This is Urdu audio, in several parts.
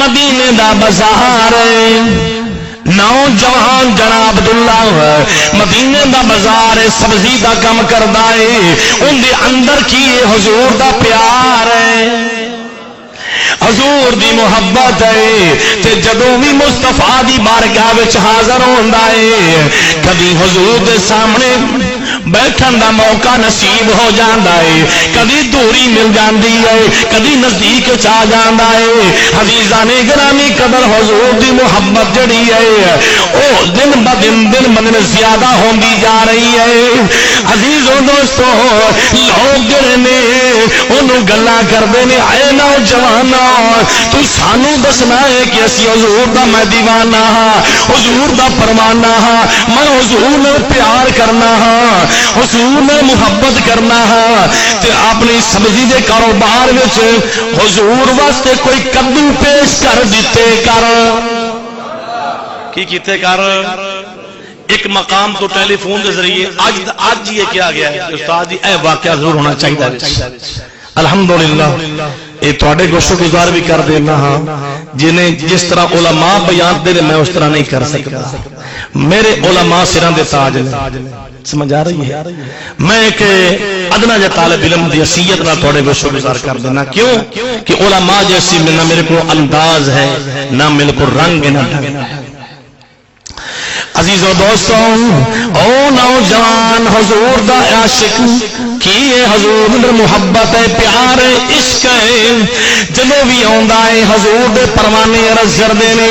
مدینے دا بازار نوجوان جناب عبداللہ مدینے دا بازار سبزی دا کم کردا ہے ان دے اندر کی حضور دا پیار ہے حضور دی محبت ہے تے جدوں بھی مصطفیٰ دی بارگاہ وچ حاضر ہوندا ہے کبھی حضور دے سامنے بیٹھن دا موقع نصیب ہو جاندا ہے کبھی دوری مل جاندی ہے کبھی نزدیک چا جاندا ہے عزیزاں نے گرامی قدر حضور دی محبت جڑی ہے او دن بدن زیادہ ہوندی جا رہی ہے عزیزوں دوستو لوگ نے انہوں گلاں کردے نے اے نوجواناں تو سانو دسنا ہے کہ اسی حضور دا میں دیوانہ ہاں حضور دا پروانہ ہاں میں حضور نے پیار کرنا ہاں حضور نے محبت کرنا ہاں تے اپنی سبزی دے کاروبار وچ حضور واسطے کوئی کدو پیش کر دیتے کر کی کیتے کر ایک مقام تو ٹیلی فون کے ذریعے آج یہ کیا گیا ہے استاد جی اے واقعہ ضرور ہونا چاہیے الحمدللہ یہ تھوڑے گوشت گزار بھی کر دینا ہاں جنہیں جس طرح علماء بیان دے میں اس طرح نہیں کر سکتا میرے علماء سران دے تاج سمجھ آ رہی ہے میں ایک ادنا جا طالب علم دی حیثیت نہ تھوڑے گوشت گزار کر دینا کیوں کہ علماء جیسی نہ میرے کو انداز ہے نہ میرے کو رنگ نہ عزیزو دوستوں او نوجوان حضور دا عاشق کیے حضور در محبت ہے پیار ہے عشق ہے جدو بھی آندا ہے حضور دے پروانے عرض کردے نے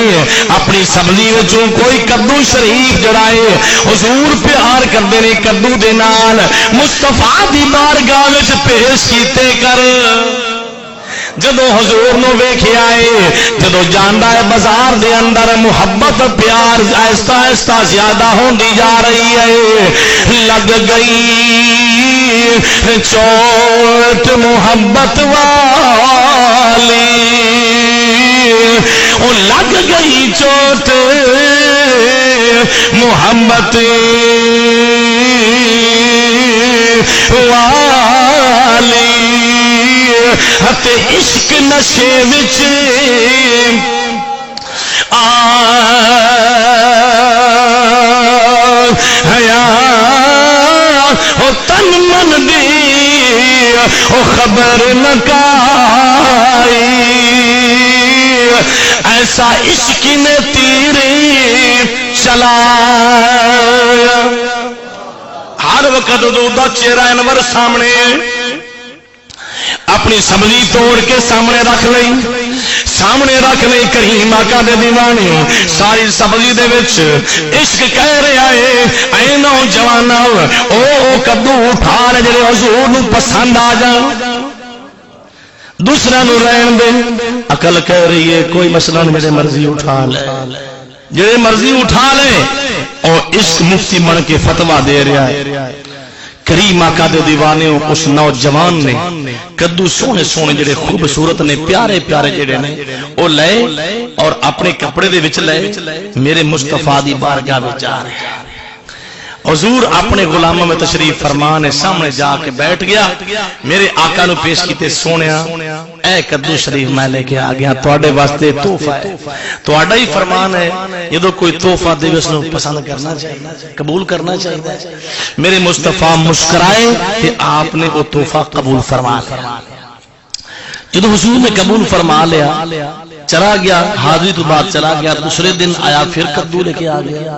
اپنی سبزی وچوں کوئی کدو شریف جڑا ہے حضور پیار کردے نے کدو دے نال مصطفیٰ دی بارگاہ وچ پیش کیتے کر جدو حضور نو ویکھیا ہے جدو جاندا ہے بازار دے اندر محبت پیار آہستہ آہستہ زیادہ ہوندی جا رہی ہے لگ گئی چوٹ محبت والی او لگ گئی چوٹ محبت والی ہتے عشق نشے وچ حیا او تن من دی او خبر نہ کائی ایسا عشق نے تیرے چلا ہر وقت دا چہرہ انور سامنے اپنی سبزی توڑ کے سامنے رکھ لئی کریم آقا دے دیوانے ساری سبزی دے وچ عشق کہہ رہا ہے اے نوجواناں او کدو اٹھا لے جڑے حضور نو پسند آ جان دوسرا نو رہن دے عقل کہہ رہی ہے کوئی مسئلہ نہیں جڑے مرضی اٹھا لے جڑے مرضی اٹھا لے اور عشق مفتی بن کے فتویٰ دے رہا ہے کریم آقا دے دیوانے اس نوجوان نے کدو سونے سونے جڑے خوبصورت نے پیارے پیارے جڑے نے او لے اور اپنے کپڑے دے وچ لے میرے مصطفیٰ دی بارگاہ وچ آ رہے حضور اپنے غلاموں میں تشریف فرمانے سامنے جا کے بیٹھ گیا میرے آقا نو پیش کیتے سونیا اے کدو شریف میں لے کے آ گیا تواڈے واسطے تحفہ ہے تواڈا ہی فرمان ہے جدوں کوئی تحفہ دے اس نو پسند کرنا چاہیے قبول کرنا چاہیے میرے مصطفیٰ مسکرائے کہ آپ نے وہ تحفہ قبول فرما لیا جدوں حضور نے قبول فرما لیا چلا گیا حاضری تو بعد چلا گیا دوسرے دن آیا پھر کدو لے کے آ گیا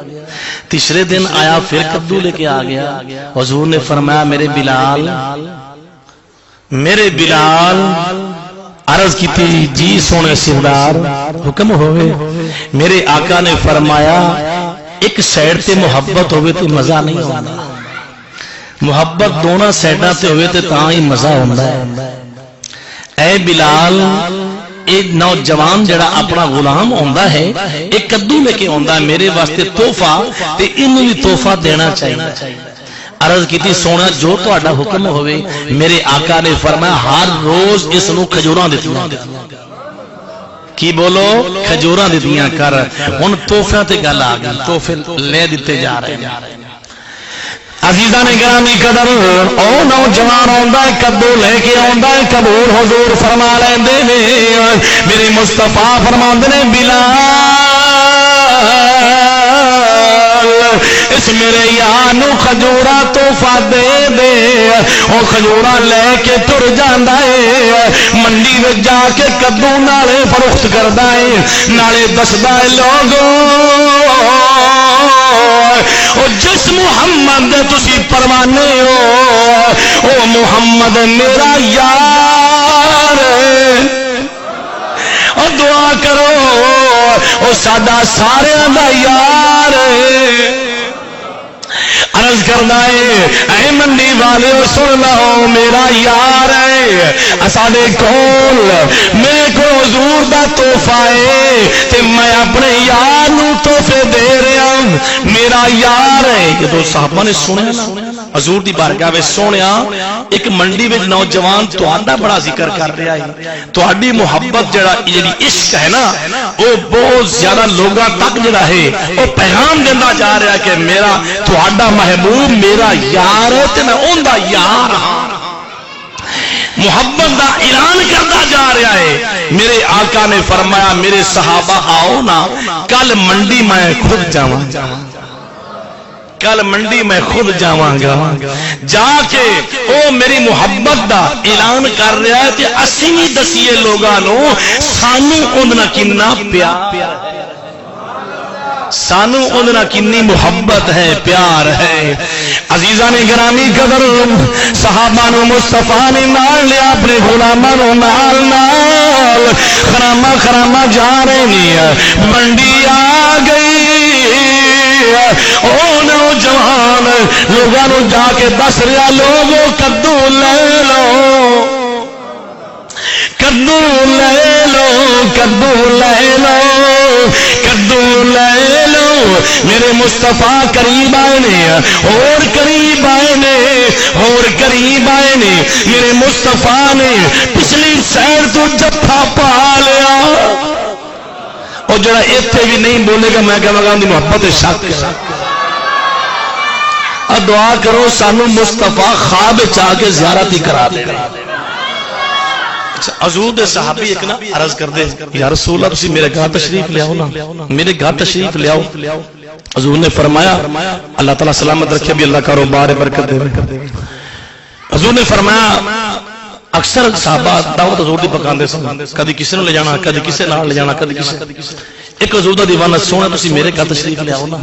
تیسرے دن آیا پھر کدو لے کے آ گیا حضور نے فرمایا میرے بلال عرض کی تھی جی سونے سردار حکم ہوئے میرے آقا نے فرمایا ایک سائڈ تے محبت ہوئے تو مزہ نہیں ہوتا محبت دونوں سائڈاں تے ہوئے تے تاں ہی مزہ ہوتا ہے اے بلال ایک نوجوان جڑا اپنا غلام ہوندا ہے ایک کدو لے کے ہوندا ہے میرے واسطے تحفہ تے اینوں بھی تحفہ دینا چاہیے عرض کیتی سونا جو تہاڈا حکم ہوئے میرے آقا نے فرمایا ہر روز اس نو کھجوراں دتیاں کی بولو کھجوراں دتیاں کر ہن تحفے تے گل آ گئی تحفے لے دتے جا رہے ہیں عزیزاں نے گرامی قدر او نوجوان آندا ہے کدو لے کے آندا ہے قبول حضور فرما لیندے نے میرے مصطفیٰ فرماندے نے بلال اس میرے یار نو کھجورا تحفہ دے دے او کھجورا لے کے تر جاندا ہے منڈی وچ جا کے کدو نالے فروخت کردا ہے نالے دسدا ہے لوگوں او جس محمد دے تسی پروانے ہو او محمد میرا یار او دعا کرو او ساڈا سارے دا یار عرض کرنا ہے اے منڈی والے سن لو میرا یار ہے اساڈے کول میرے کو حضور دا تحفہ ہے تے میں اپنے یار نو تحفے دے رہا ہوں میرا یار ہے جدو صحابہ نے سنیا نا حضور دی بارگاہ وچ سونیا ایک منڈی وچ نوجوان تہاڈا بڑا ذکر کر رہا ہے تہاڈی محبت جڑی عشق ہے نا وہ بہت زیادہ لوگاں تک جڑا ہے وہ پیغام دیندا جا رہا ہے کہ میرا تہاڈا محبوب میرا یار ہے تے میں اون دا یار ہاں محبت دا اعلان کرتا جا رہا ہے میرے آقا نے فرمایا میرے صحابہ آؤ نا کل منڈی میں خود جاواں کل منڈی میں خود جاواں گا جا کے او میری محبت دا اعلان کر رہا ہے تے اسی بھی دسیے لوگاں نو سانو اندنا کنا پیار سانو اندنا کنی محبت ہے پیار ہے عزیزان گرامی قدر صحابہ نو مصطفیٰ نے نال لیا اپنے غلاماں نو نال نال خرامہ خرامہ جا رہے ہیں منڈی آ گئی او نوجوان لوگوں نو جا کے دس رہا لوگوں کدو لے لو کدو لے لو کدو لے لو کدو لے لو میرے مصطفیٰ قریب آئے نے اور قریب آئے نے اور قریب آئے نے میرے مصطفیٰ نے پچھلی سیر تو جفا پا لیا اور جڑا ایتھے بھی نہیں بولے گا میں کہاں گا محبت شک دعا کرو سانو مصطفیٰ خواب چاہ کے زیارت ہی کرا دے حضور دے صحابی ایک نا عرض کر دے یا رسول اللہ تسی میرے گھر تشریف لے آؤ نا میرے گھر تشریف لے آؤ حضور نے فرمایا اللہ تعالیٰ سلامت رکھے بھی اللہ کاروبار برکت دے حضور نے فرمایا اکثر صحابہ دعوت حضور دی پکاندے سن کدی کسی نے لے جانا کدی کسی نال لے جانا کدی کسی ایک حضور دا دیوانہ سونا تسی میرے گھر تشریف لے آؤ نا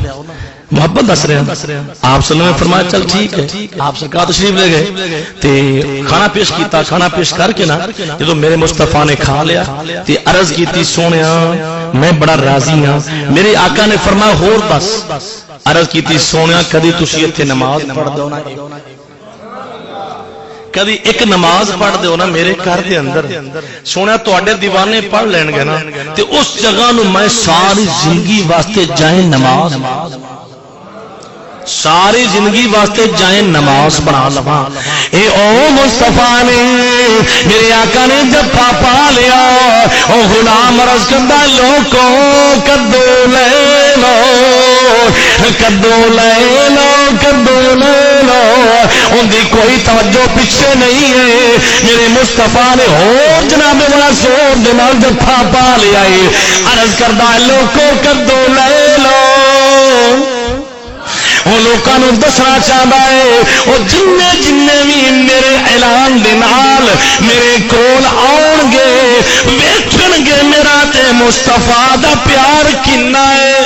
محبت دس رہے ہیں آپ صلی اللہ علیہ وسلم نے فرمایا چل ٹھیک ہے آپ سرکار تشریف لے گئے تے کھانا پیش کیتا کھانا پیش کر کے نا جدو میرے مصطفیٰ نے کھا لیا تے عرض کیتی سونیا میں بڑا راضی ہاں میرے آقا نے فرمایا ہور دس عرض کیتی سونیا کدی تسی ایتھے نماز پڑھ دو نا کدی ایک نماز پڑھ دیو نا میرے گھر دے اندر سونا تواڈے دیوانے پڑھ لین گے نا تے اس جگہ نو میں ساری زندگی واسطے جائیں نماز ساری زندگی واسطے جائیں نماز بنا لواں اے او مصطفیٰ نے میرے آقا نے جفا پا لیا او غلام عرض کردا لوکو کدو لے لو کدو لے لو کدو لے لو ان دی کوئی توجہ پیچھے نہیں ہے میرے مصطفیٰ نے اور جناب والا زور دے نال جفا پا لیا ہے عرض کردا لوکو کدو لے لو وہ لوگوں دسنا چاہتا ہے وہ جن بھی میرے اعلان دے نال میرے کول آؤ گے ویکھن گے میرا تے مصطفیٰ دا پیار کنا ہے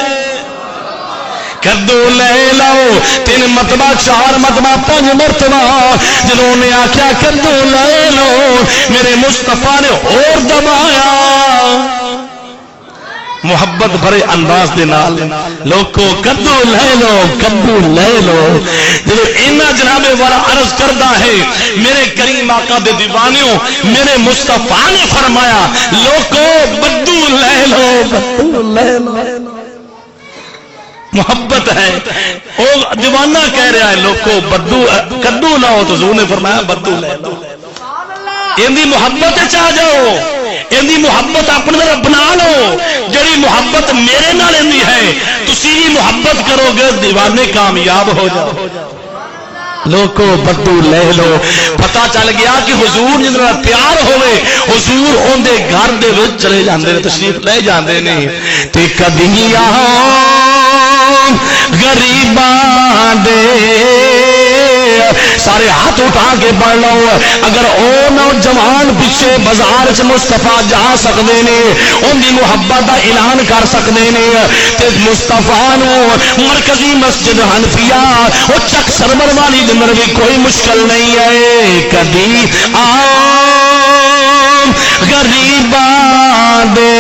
کدو لے لو 3 مرتبہ 4 مرتبہ 5 مرتبہ جنہوں نے آخیا کدو لے لو میرے مصطفیٰ نے اور دبایا محبت بھرے انداز دے نال لوکو کدو لے لو کدو لے لو جب اینا جناب والا عرض کردا ہے میرے کریم آقا دے دیوانیوں میرے مصطفیٰ نے فرمایا لوکو بدو لے لو بدو لے لو محبت ہے وہ دیوانہ کہہ رہا ہے لوکو بدو کدو لاؤ تو حضور نے فرمایا بدو لے لو اندی محبت چاہ جاؤ اندی محبت اپنے طرف بنا لو جڑی محبت میرے نال اندی ہے تسی بھی محبت کرو گے دیوانے کامیاب ہو جاؤ لوکو بدو لے لو. پتہ چل گیا کہ حضور جس نال پیار ہوئے حضور اندے گھر دے وچ چلے جاندے نے تشریف لے جاندے نے. تے کدی غریباں دے سارے ہاتھ اٹھا کے پڑھ لو اگر او نوجوان پیچھے بازار چ مصطفیٰ جا سکتے ہیں ان کی محبت کا اعلان کر سکتے ہیں تے مصطفیٰ نو مرکزی مسجد حنفیہ وہ چک سرور والی دن بھی کوئی مشکل نہیں ہے. کدی غریباں دے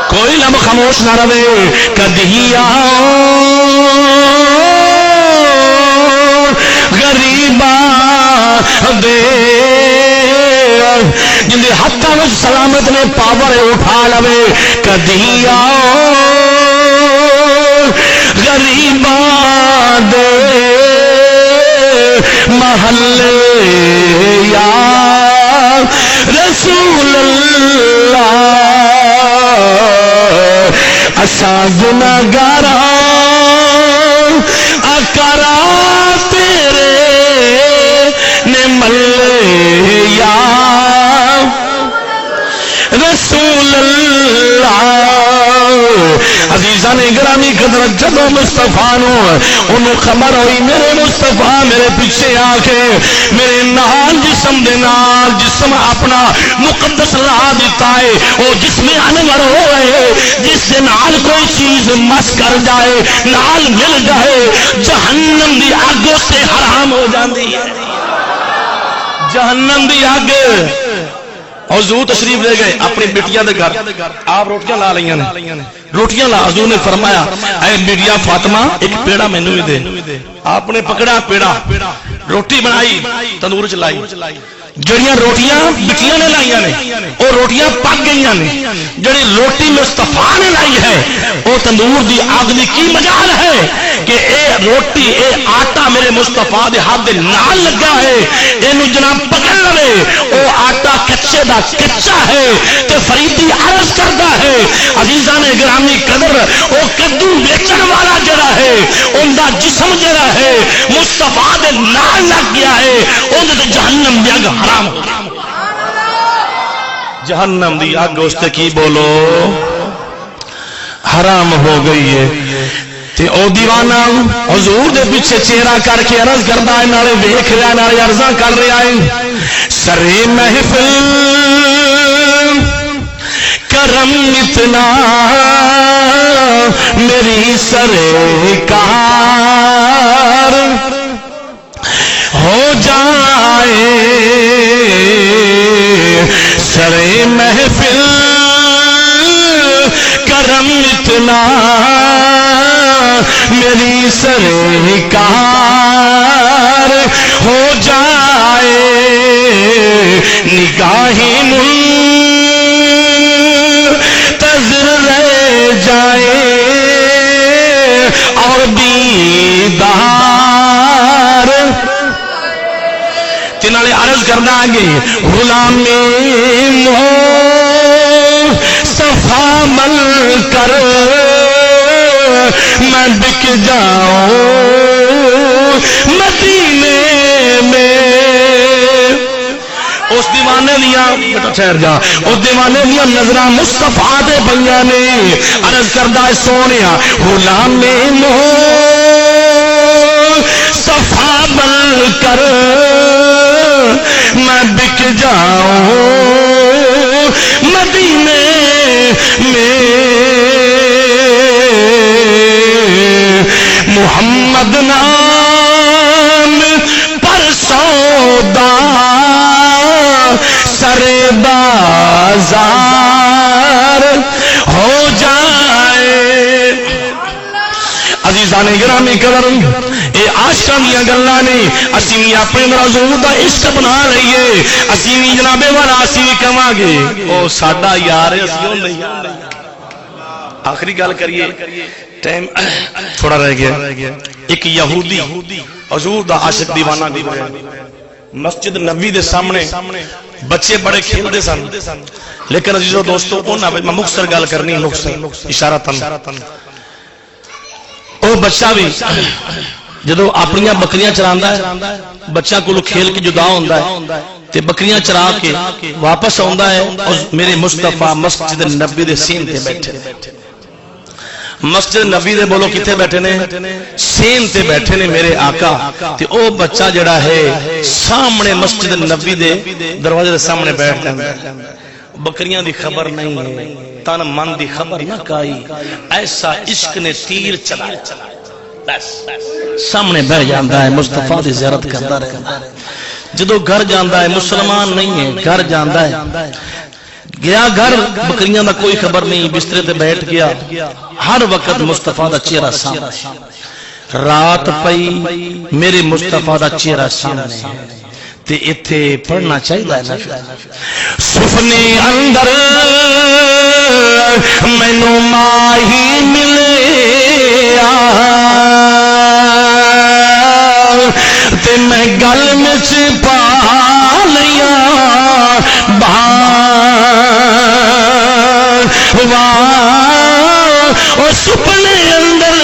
کوئی لب خاموش نہ رہے. کدی غریباں دے جن ہاتھوں میں سلامت نے پاور اٹھا لوے. کدی غریباں دے محلے یا رسول اللہ اساں گناہگاراں اکرا تیرے نے ملے یا رسول اللہ. عزیزان گرامی قدر جدو مصطفیٰ نو انہوں خبر ہوئی میرے مصطفیٰ میرے پیچھے آ کے میرے نال جسم دے نال جسم اپنا مقدس لا دیتا ہے وہ جسم انور ہوئے جس سے نال کوئی چیز مس کر جائے نال مل جائے جہنم دی آگ سے حرام ہو جاندی ہے. جہنم دی آگ. حضور تشریف لے گئے اپنی بیٹیاں دے گھر آپ روٹیاں لا لئیاں نے روٹیاں لا. حضور نے فرمایا اے بیٹیا فاطمہ ایک پیڑا مینوں بھی دے. آپ نے پکڑا پیڑا روٹی بنائی تندور چ لائی. جڑیاں روٹیاں بٹیاں نے لائیاں نے وہ روٹیاں پک گئیاں نے. جڑی روٹی مصطفیٰ نے لائی ہے وہ تندور دی آگ دی کی مجال ہے کہ اے روٹی اے آٹا میرے مصطفیٰ دے ہاتھ دے نال لگا ہے اینو جناب پکڑ لے وہ آٹا کچے دا کچا ہے تے فریدی عرض کردا ہے عزیزان گرامی قدر وہ کدو بیچن والا جڑا ہے ان دا جسم جڑا ہے مصطفیٰ دے نال لگ گیا ہے ان دے جہنم دی اگ حرام ہو جہنم دی اگ اس تے کی بولو حرام ہو گئی ہے. تے او دیوانہ حضور دے پیچھے چہرہ کر کے عرض کردا ہے نالے ویکھ رہا نالے عرضاں کر رہا ہے سرے محفل کرم اتنا میری سرکار ہو جائے سرے محفل کرم اتنا میری سرکار ہو جائے نگاہیں منتظر رہ جائے اور دیدار تنالے عرض کرنا آگے غلامی صفا مل کر میں بک جاؤں مدینے میں. اس دیوانے دیا بیٹا ٹھہر جا اس دیوانے دیا نظرہ مصطفیٰ دے بھیا نے عرض کردہ سونیا غلام صفا بن کر میں بک جاؤں مدینے میں محمد نام پر سودا سر بازار ہو جائے. عزیزان گرامی قدر اے عاشقاں دیاں گلاں نے اسی بھی اپنے حضور دا عشق بنا لئیے اسی بھی جناب والا اسی بھی کہاں گے او ساڈا یار ہے اسی نہیں. آخری گل کریے ٹائم تھوڑا رہ گیا. ایک یہودی حضور دا عاشق دیوانہ گزرا مسجد نبوی دے سامنے بچے بڑے کھیلتے سن لیکن عزیزو دوستو میں مختصر گل کرنی مختصر اشارہ تن وہ بچہ بھی جدو اپنی بکریاں چراندہ ہے بچہ کو کھیل کے جدا ہوتا ہے تے بکریاں چرا کے واپس آتا ہے اور میرے مصطفیٰ مسجد نبی دے سین تے بیٹھے مسجد نبی دے بولو کتے بیٹھے نے سین تے بیٹھے نے میرے آقا تے او بچہ جڑا ہے سامنے مسجد نبی دے دروازے دے سامنے بیٹھ جاتا ہے بکریاں دی خبر نہیں ہے تن من دی خبر نہ کائی ایسا عشق نے تیر چلایا سامنے بیٹھ جاتا ہے مصطفیٰ دی زیارت کرتا رہتا ہے جدو گھر جاندہ ہے مسلمان نہیں ہے گھر جاندہ ہے گیا گھر بکریاں دا کوئی خبر نہیں بسترے تے بیٹھ گیا ہر وقت مصطفیٰ دا چہرہ سامنے رات پئی میرے مصطفیٰ دا چہرہ سامنے تے اتھے پڑھنا چاہیے نا سفنے اندر مینوں ماہی ملے تے میں گل مچ پا لیا او سپنے اندر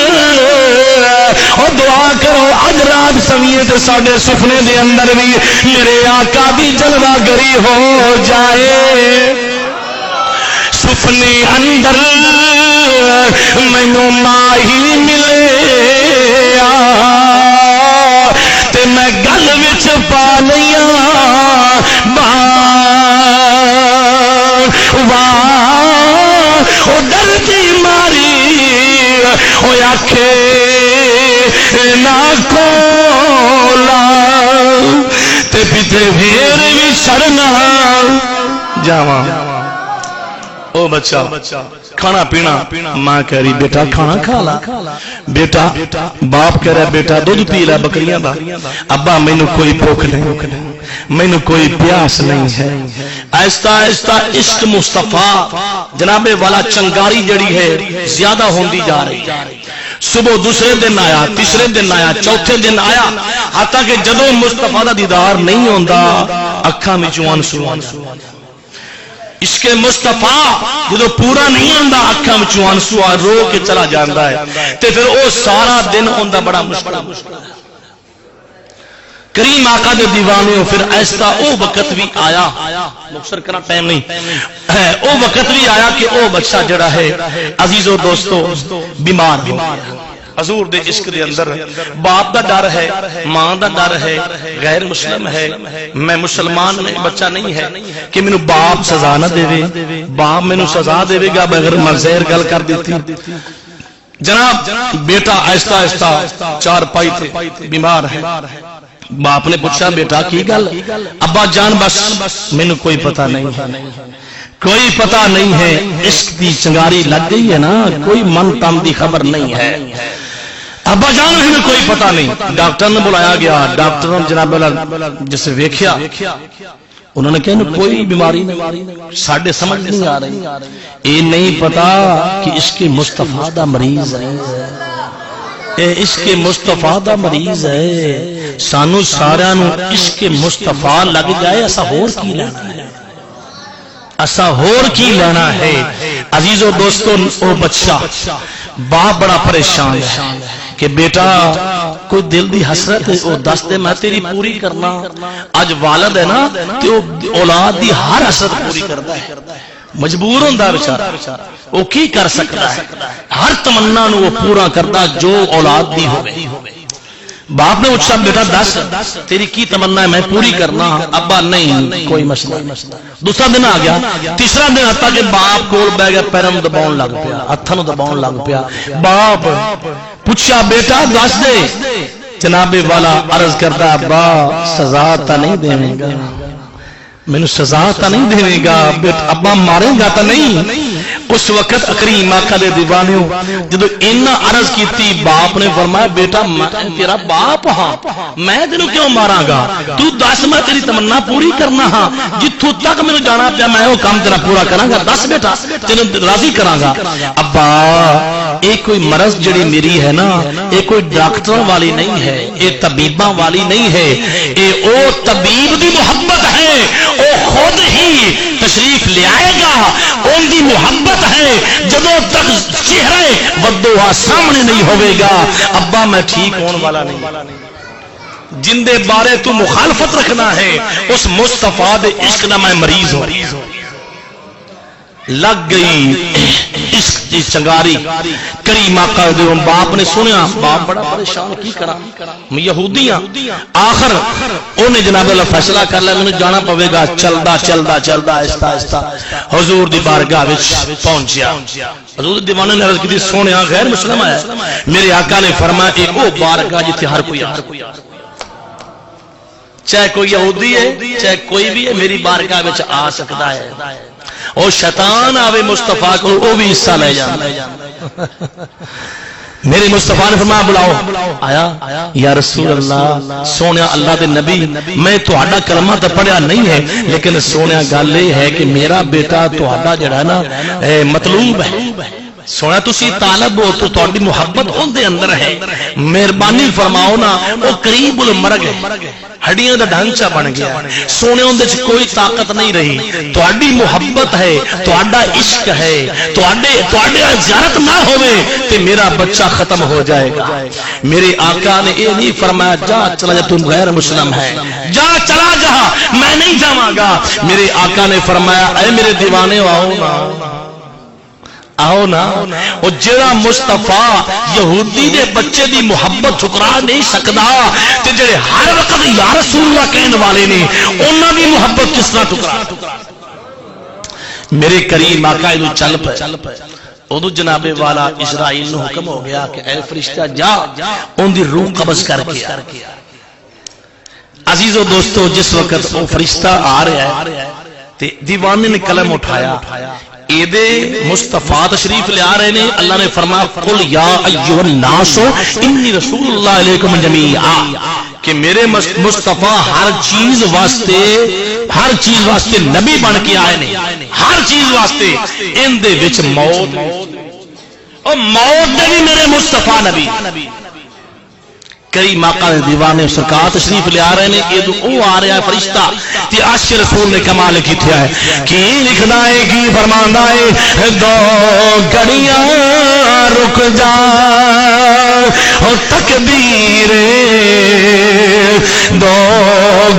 او دعا کرو اج رات سویے تے ساڈے سپنے دے اندر بھی میرے آقا دی جلوہ گری ہو جائے سپنے اندر مینوں ماہی ملے تے میں گل وچ پا لیا او ڈردی ماری او آکھے نہ کولا تے پیتے پھر بھی شرنا جاواں او بچہ کھانا پینا ماں کہہ رہی بیٹا کھانا کھا لا بیٹا باپ کہہ رہا بیٹا دودھ پی لا بکریاں دا ابا مینو کوئی بھوک نہیں مینو کوئی پیاس نہیں ہے آہستہ آہستہ عشق مصطفیٰ جناب والا چنگاری جڑی ہے زیادہ ہوندی جا رہی صبح دوسرے دن آیا تیسرے دن آیا چوتھے دن آیا حتیٰ کہ جدو مصطفیٰ دا دیدار نہیں ہوندا اکھاں وچوں آنسو اس کے مصطفیٰ جدو پورا نہیں آندا اکھاں وچوں آنسو رو کے چلا جاندا ہے تے پھر او سارا دن ہوندا بڑا مشکل کریم آقا دے دیوانے ہو پھر ایسا او وقت بھی آیا مختصر کرنا ٹائم نہیں او وقت بھی آیا کہ او بچہ جڑا ہے عزیز و دوستو بیمار حضور دے عشق دے اندر باپ دا ڈر ہے ماں دا ڈر ہے غیر مسلم ہے میں مسلمان نہیں بچہ نہیں ہے کہ مینوں باپ سزا نہ دے باپ مینوں سزا دے گا بغیر مزیر گل کر دیتی جناب بیٹا آہستہ آہستہ چار پائی تھے بیمار ہے باپ نے پوچھا بیٹا کی گل ابا جان بس مینوں کوئی پتہ نہیں کوئی پتہ نہیں ہے عشق دی چنگاری لگ گئی ہے نا کوئی من تن دی خبر نہیں ہے ابا جان ہمیں کوئی پتہ نہیں ڈاکٹر نے بلایا گیا ڈاکٹر نے جناب جسے ویکھیا انہوں نے کہا کوئی بیماری نہیں ساڈے سمجھ نہیں آ رہی یہ نہیں پتا کہ عشق مصطفیٰ دا مریض ہے عشق مصطفیٰ دا مریض ہے سانو سارا نو عشق مصطفیٰ لگ جائے ایسا ہور کی لینا ہے ایسا ہور کی لینا ہے عزیز و دوستو او بچہ باپ بڑا پریشان ہے کہ بیٹا کوئی دل دی حسرت او دس دے میں تیری پوری کرنا آج والد ہے نا کہ اولاد دی ہر حسرت پوری کرتا ہے مجبور ہوندا بیچارہ وہ کی کر سکتا ہے ہر تمنا نو وہ پورا کرتا جو اولاد دی ہوئے باپ نے پوچھا بیٹا دس تیری کی تمنا ہے میں پوری کرنا ابا نہیں کوئی مسئلہ دوسرا دن آ گیا تیسرا دن آتا کہ باپ کول بہ گیا پیروں دباؤن لگ پیا ہتھاں دباؤن لگ پیا باپ پوچھا بیٹا دس دے جناب والا عرض کرتا ابا سزا تا نہیں دے گا مینوں سزا تا نہیں دے گا ابا مارے گا تا نہیں اس وقت کریم آقا دے دیوانیوں جدو اینا عرض کیتی باپ نے فرمایا بیٹا میں تیرا باپ ہاں میں تینوں کیوں ماراں گا تو دس میں تیری تمنا پوری کرنا ہاں جتھوں تک مینوں جانا پیا میں وہ کام تیرا پورا کراں گا دس بیٹا تینوں راضی کراں گا ابا یہ کوئی مرض جڑی میری ہے نا یہ کوئی ڈاکٹروں والی نہیں ہے یہ طبیباں والی نہیں ہے یہ او طبیب دی محبت ہے او خود ہی تشریف لے آئے گا ان دی محبت ہے جدوں تک چہرے ودوہا سامنے نہیں ہوئے گا ابا میں ٹھیک ہون والا نہیں جن دے بارے تو مخالفت رکھنا ہے اس مصطفیٰ دے عشق نہ میں مریض ہوں لگ گئی عشق دی چنگاری کریم آقا دے باپ نے سنیا باپ بڑا پریشان کی کرا میں یہودیاں آخر انہیں جناب اللہ فیصلہ کر لیا میں جانا پوے گا چلدا چلدا چلدا آہستہ آہستہ حضور دی بارگاہ وچ پہنچیا حضور دیوانے نے عرض کی سونیا غیر مسلم ہے میرے آقا نے فرمایا ایک وہ بارگاہ جتھے ہر کوئی چاہے کوئی یہودی ہے چاہے کوئی بھی ہے میری بارگاہ وچ آ سکتا ہے اور شیطان آوے مصطفیٰ کو وہ بھی حصہ لے جانا میرے مصطفیٰ نے فرمایا بلاؤ آیا یا رسول اللہ سونیا اللہ دے نبی میں تہاڈا کلمہ تو پڑھیا نہیں ہے لیکن سونیا گل یہ ہے کہ میرا بیٹا تہاڈا جڑا ہے نا مطلوب ہے سونا تسی طالب ہو تو تہاڈی محبت اون دے اندر ہے مہربانی فرماؤ نا وہ قریب المرگ ہے ہڈیاں دا ڈھانچہ بن گیا سونے اون دے وچ کوئی طاقت نہیں رہی تہاڈی محبت ہے تہاڈا عشق ہے تہاڈے زیارت نہ ہوے تے میرا بچہ ختم ہو جائے گا میرے آقا نے یہ نہیں فرمایا جا چلا جا تم غیر مسلم ہے جا چلا جا میں نہیں جاواں گا میرے آقا نے فرمایا اے میرے دیوانے آؤ نا آؤ نا وہ جڑا مصطفیٰ یہودی دے بچے دی محبت ٹھکرا نہیں سکدا تے جڑے ہر وقت یا رسول اللہ کہن والے نے انہاں دی محبت کس طرح ٹھکرا میرے کریم آقا نو چل پے ادو جناب والا اسرائیل نو حکم ہو گیا کہ اے فرشتہ جا ان دی روح قبض کر کے عزیزو دوستو جس وقت وہ فرشتہ آ رہا ہے تے دیوانے نے قلم اٹھایا ایدے مصطفیٰ تشریف لے آ رہے نے اللہ نے فرمایا قل یا ایھا الناس انی رسول اللہ علیکم جمیعا کہ میرے مصطفیٰ ہر چیز واسطے نبی بن کے آئے نے ہر چیز واسطے ان دے وچ موت اور موت دے بھی میرے مصطفیٰ نبی کئی موقع دیوانے سرکار تشریف لے آ رہے ہیں یہ وہ آ رہا ہے فرشتہ تے عاشق رسول نے کمال کیتا ہے کی لکھنا ہے کی فرماندا ہے دو گھڑیاں رک جا او تکبیر دو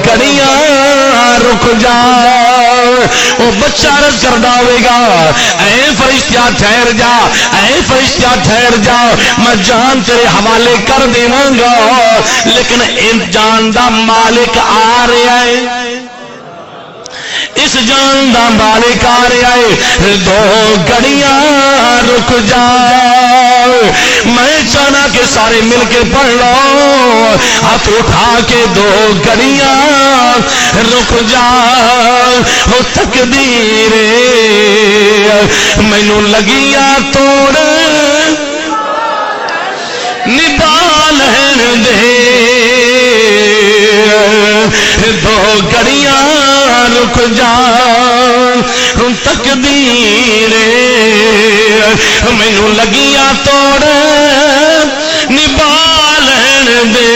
گھڑیاں رک جا وہ بچہ عرض کردا ہوئے گا اے فرشتہ ٹھہر جا اے فرشتہ ٹھہر جا میں جان تیرے حوالے کر دیواں گا لیکن ان جان دا مالک آ رہا ہے اس جان دا مالک آ رہا ہے دو گھڑیاں رک جا میں چاہنا کہ سارے مل کے پڑھ لو ہاتھ اٹھا کے دو گھڑیاں رک جا ہو تقدیر مینوں لگیا توڑ نبھا لین دے دو گھڑیاں رک جا تقدیر مینوں لگیاں توڑ نبھا لین دے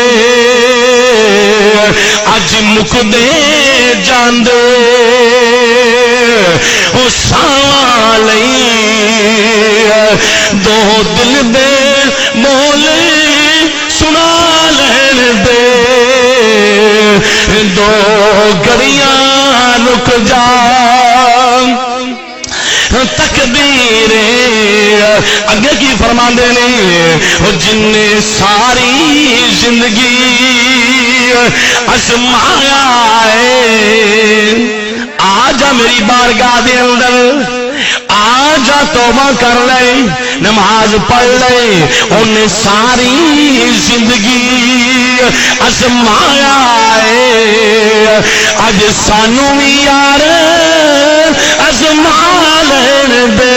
اج مکدے جاندے او ساواں لئی دو دل دے بول سنا لین دے دو گھڑیاں رک جا تقدیر اگے کی فرماندے نے جن نے ساری زندگی ازمایا ہے آ جا میری بارگاہ دے اندر آ جا توبہ کر لے نماز پڑھ لے انہیں ساری زندگی ازمایا ہے اج سانو بھی یار ازما لین دے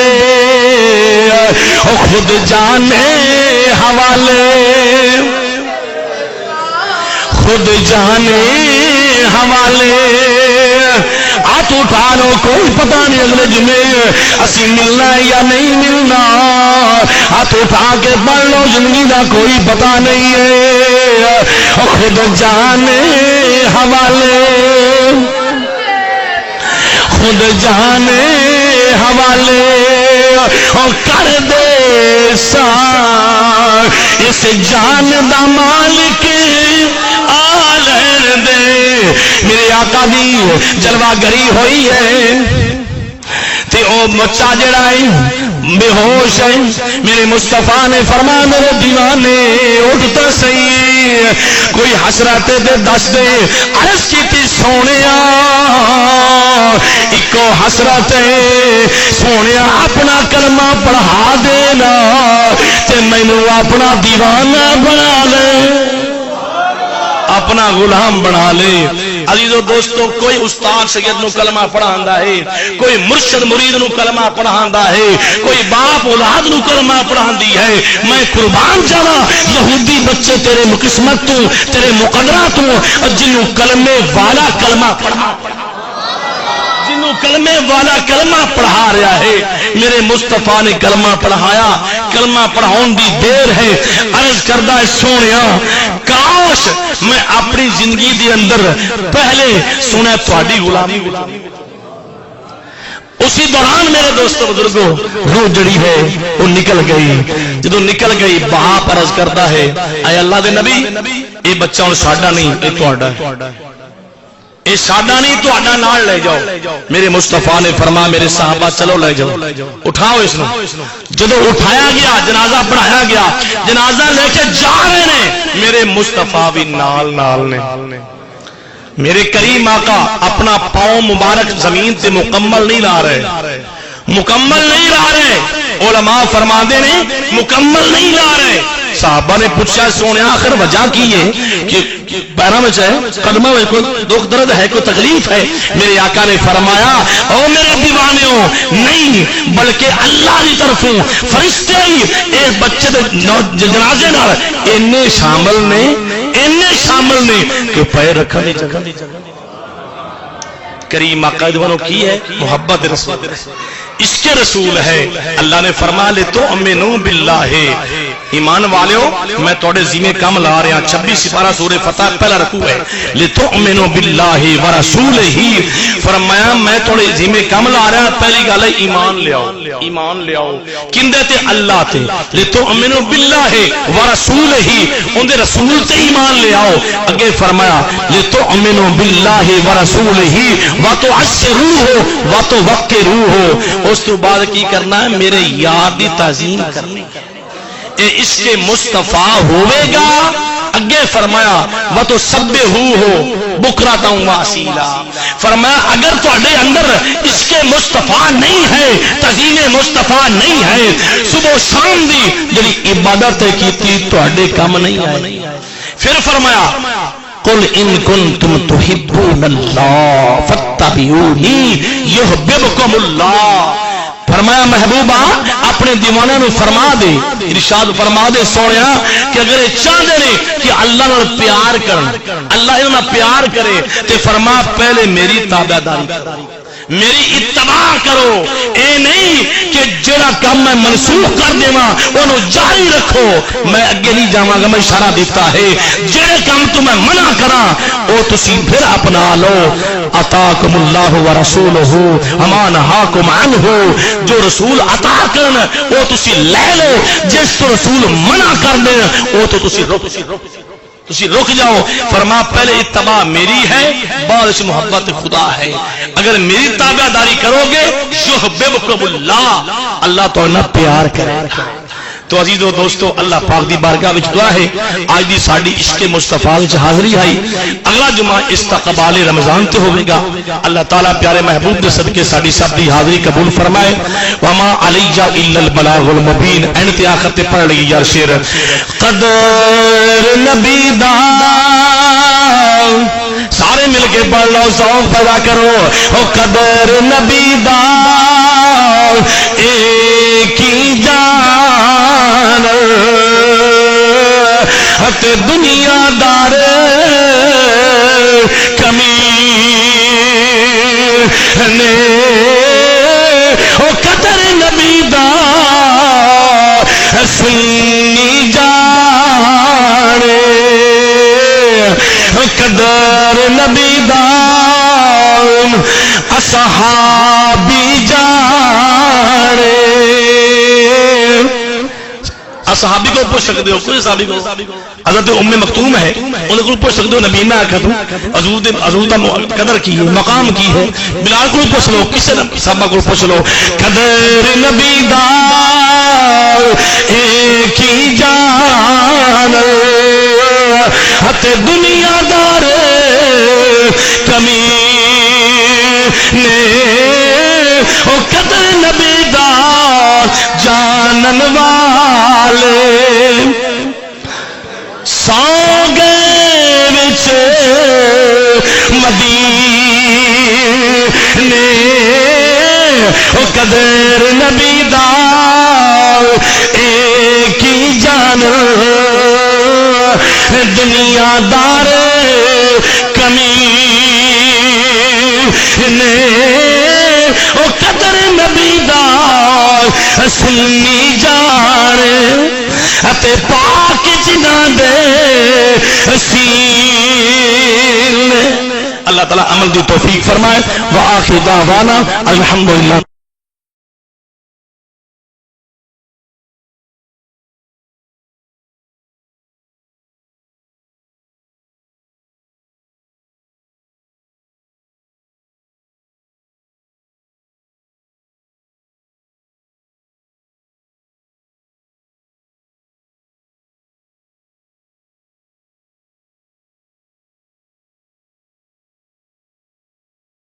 خود جانے حوالے خود جانے حوالے ہاتھ اٹھا لو کوئی پتہ نہیں اگلے جمعے اسی ملنا یا نہیں ملنا ہاتھ اٹھا کے پڑھ لو زندگی کا کوئی پتہ نہیں ہے خود جانے حوالے خود جانے حوالے کر دے سا اس جان دا مالک آلین دے میرے آقا دی جلوہ گری ہوئی ہے تے او بچہ جڑا ہے بے ہوش ہے میرے مصطفیٰ نے فرمایا میرے دیوانے اٹھتا صحیح کوئی حسرت دے دس دے عرض کی تھی سونیا ایکو حسرت ہے سونیا اپنا کلمہ پڑھا دینا تے مینوں اپنا دیوانہ بنا لے اپنا غلام بنا لے عزیزو دوستو کوئی استاد سید نو کلمہ پڑھاندا ہے کوئی مرشد مرید نو کلمہ پڑھاندا ہے کوئی باپ اولاد نو کلمہ پڑھاندی ہے میں قربان جاواں یہودی بچے تیرے قسمت تو تیرے مقدرہ تو جنوں کلمے والا کلمہ پڑھا جنوں کلمے والا کلمہ پڑھا رہا ہے میرے مصطفیٰ نے کلمہ پڑھایا کلمہ پڑھاؤن دی دیر ہے عرض کردہ ہے سونیا کاش میں اپنی زندگی دی اندر پہلے سنے تھوڑی غلامی اسی دوران میرے دوستو بزرگوں روح جڑی ہے وہ نکل گئی جدو نکل گئی باپ عرض کرتا ہے اے اللہ دے نبی یہ بچہ ہن ساڈا نہیں یہ تہاڈا ہے اے ساڈا نہیں تہاڈا نال لے جاؤ میرے مصطفیٰ نے فرمایا میرے صحابہ چلو لے جاؤ اٹھاؤ اس نو جدو اٹھایا گیا جنازہ پڑھایا گیا جنازہ لے کے جا رہے ہیں میرے مصطفیٰ بھی نال نے میرے کریم آقا اپنا پاؤں مبارک زمین سے مکمل نہیں لا رہے علماء فرماتے ہیں مکمل نہیں لا رہے صحابہ نے پوچھا سونے آخر وجہ کی ہے کہ پیروں میں ہے قدموں میں کوئی دکھ درد ہے کوئی تکلیف ہے میرے آقا نے فرمایا او میرے دیوانیوں نہیں بلکہ اللہ کی طرف فرشتے ہی اس بچے جنازے نال اینے شامل نے کہ پیر رکھا دی جگہ کریم آقا دیوانوں کی ہے محبت رسول اس کے رسول ہے اللہ نے فرما لے تو امنو باللہ ایمان والیو میں توڑے ذمہ کام لا رہا 26 سپارہ سورہ فتح پہلا رکوع ہے لے تو امنو باللہ ورسول ہی فرمایا میں توڑے ذمہ کام لا رہا پہلی گل ہے ایمان لے آؤ کندے تے اللہ تے لے تو امنو باللہ ورسول ہی ان دے رسول تے ایمان لے آؤ اگے فرمایا لے تو امنو باللہ ورسول ہی واتو عشروہ واتو وقروہ اس تو بعد کی کرنا ہے میرے یار دی تعظیم کرنی اے اس کے مصطفیٰ ہوئے گا اگے فرمایا وہ تو سب ہو بکراتا ہوں واسیلہ فرمایا اگر تو اڈے اندر اس کے مصطفیٰ نہیں ہے تعظیم مصطفیٰ نہیں ہے صبح و شام دی جڑی عبادت کیتی تو اڈے کام نہیں ہے پھر فرمایا قل ان کنتم تحبون اللہ فاتبعونی یحببکم اللہ فرمایا محبوبہ اپنے دیوانوں نے فرما دے ارشاد فرما دے سونیا کہ اگر یہ چاہتے ہیں کہ اللہ نے پیار کرن اللہ انہوں پیار کرے تو فرما پہلے میری تابعداری میری اتباع کرو اے نہیں کہ جڑا کام میں منسوخ کر دیواں انہوں جاری رکھو میں اگے نہیں جاواں گا میں اشارہ دیتا ہے جڑے کام تو میں منع کراں او تسی پھر اپنا لو عطاکم اللہ ورسولہ اما نہاکم عنہ جو رسول عطا کرن او تسی لے لو جس تو رسول منع کر دے او تو تسی رک جاؤ فرما پہلے اتباع میری ہے بعد اس محبت خدا ہے اگر میری تابعداری کرو گے یحببکم اللہ اللہ تو نہ پیار کرے تو عزیزو دوستو اللہ پاک دی بارگاہ وچ دعا ہے آج دی ساڈی عشق مصطفیٰ وچ حاضری آئی اگلا جمعہ استقبال رمضان تے ہوے گا اللہ تعالیٰ پیارے محبوب دے صدقے ساڈی سب دی حاضری قبول فرمائے وما علیہ الا البلاغ المبین اینڈ تے آخر تے پڑھ لئی یار شعر قدر نبی دا سارے مل کے پڑھ لو ذوق پیدا کرو او قدر نبی دا ایک ہی جان ہت دنیا دار کمی نے او قدر نبی دا سنی جانے قدر نبی دا اصحاب صحابی کو پوچھ سکتے ہو، کوئی صحابی کو، حضرت ام مکتوم ہے ان کو پوچھ سکتے ہو، نبی نہ کہو حضور دا قدر کی ہے، مقام کی ہے، بلال کو پوچھ لو، کسی صحابہ کو پوچھ لو، قدر نبی دا ایک ہی جان ہت دنیا دار کمی نے او قدر نبی دا جانن والے سو گئے وچ مدینے او قدر نبی دا ایک ہی جان دنیا دار کمی نے او قدر نبی دا سنی جان اتے پاک جنہاں دے سین اللہ تعالی عمل دی توفیق فرمائے وآخر دعوانا الحمدللہ.